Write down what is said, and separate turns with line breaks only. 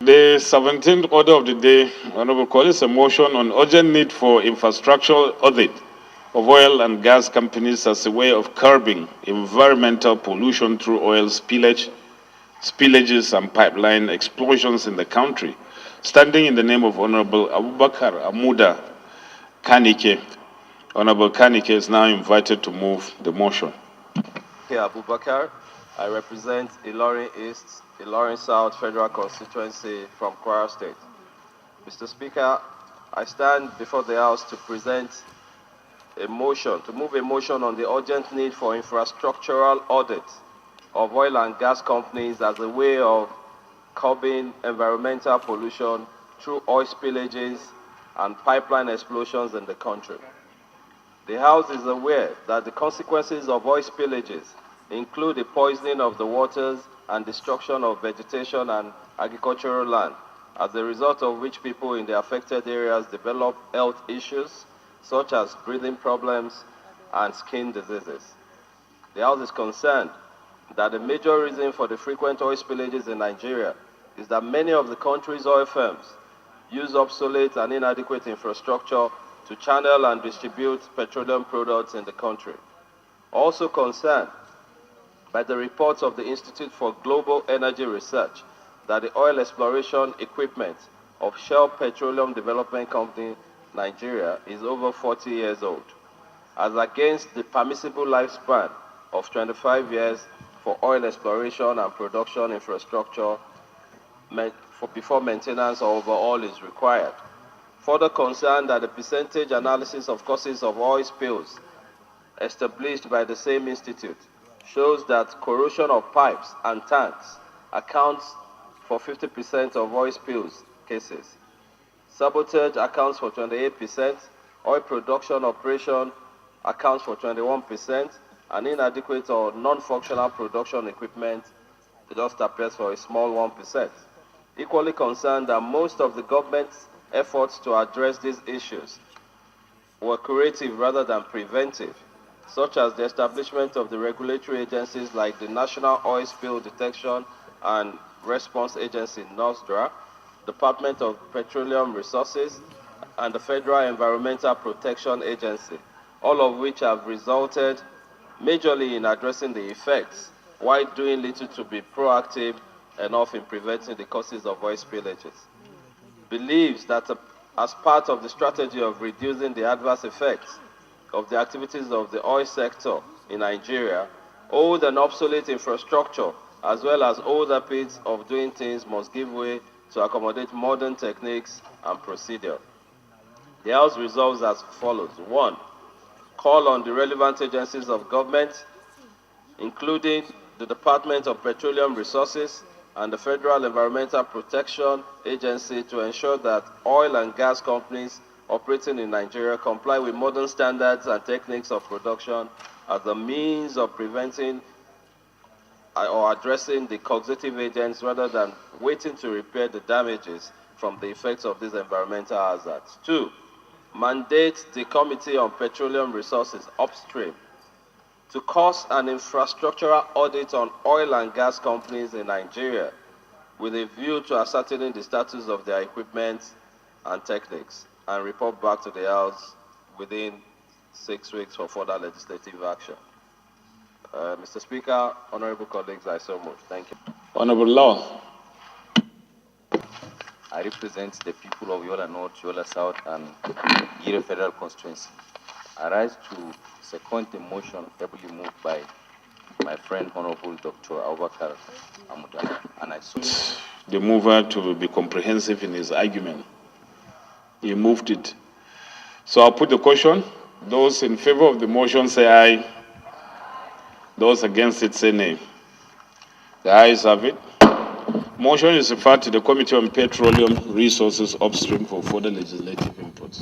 The 17th order of the day, Honorable colleagues, is a motion on urgent need for infrastructural audit of oil and gas companies as a way of curbing environmental pollution through oil spillages and pipeline explosions in the country. Standing in the name of Honorable Abubakar Amuda Kannike, Honorable Kannike is now invited to move the motion.
Here, Abubakar. I represent Ilorin East, Ilorin South Federal Constituency from Kwara State. Mr. Speaker, I stand before the House to present a motion, to move a motion on the urgent need for infrastructural audit of oil and gas companies as a way of curbing environmental pollution through oil spillages and pipeline explosions in the country. The House is aware that the consequences of oil spillages include the poisoning of the waters and destruction of vegetation and agricultural land, as a result of which people in the affected areas develop health issues such as breathing problems and skin diseases. The House is concerned that the major reason for the frequent oil spillages in Nigeria is that many of the country's oil firms use obsolete and inadequate infrastructure to channel and distribute petroleum products in the country. Also concerned by the reports of the Institute for Global Energy Research that the oil exploration equipment of Shell Petroleum Development Company, Nigeria, is over 40 years old, as against the permissible lifespan of 25 years for oil exploration and production infrastructure before maintenance or overhaul is required. Further concerned that the percentage analysis of causes of oil spills established by the same institute shows that corrosion of pipes and tanks accounts for 50% of oil spills cases. Sabotage accounts for 28%, oil production operation accounts for 21%, and inadequate or non-functional production equipment just appears for a small 1%. Equally concerned that most of the government's efforts to address these issues were curative rather than preventive, such as the establishment of the regulatory agencies like the National Oil Spill Detection and Response Agency, NOSDRA, Department of Petroleum Resources, and the Federal Environmental Protection Agency, all of which have resulted majorly in addressing the effects, while doing little to be proactive enough in preventing the causes of oil spillages. Believes that as part of the strategy of reducing the adverse effects of the activities of the oil sector in Nigeria, old and obsolete infrastructure, as well as older ways of doing things, must give way to accommodate modern techniques and procedure. The House resolves as follows. 1. Call on the relevant agencies of government, including the Department of Petroleum Resources and the Federal Environmental Protection Agency, to ensure that oil and gas companies operating in Nigeria comply with modern standards and techniques of production as a means of preventing or addressing the causative agents rather than waiting to repair the damages from the effects of these environmental hazards. 2. Mandate the Committee on Petroleum Resources upstream to cost an infrastructural audit on oil and gas companies in Nigeria with a view to ascertaining the status of their equipment and techniques, and report back to the House within 6 weeks for further legislative action. Mr. Speaker, honorable colleagues, I so move. Thank you.
Honorable Law.
I represent the people of Yola North, Yola South, and Gire Federal Constituency. I rise to second the motion heavily moved by my friend Honorable Dr. Abubakar Amuda, and I so
the mover to be comprehensive in his argument. He moved it. So I'll put the question. Those in favor of the motion say aye. Those against it say nay. The ayes have it. Motion is referred to the Committee on Petroleum Resources upstream for further legislative input.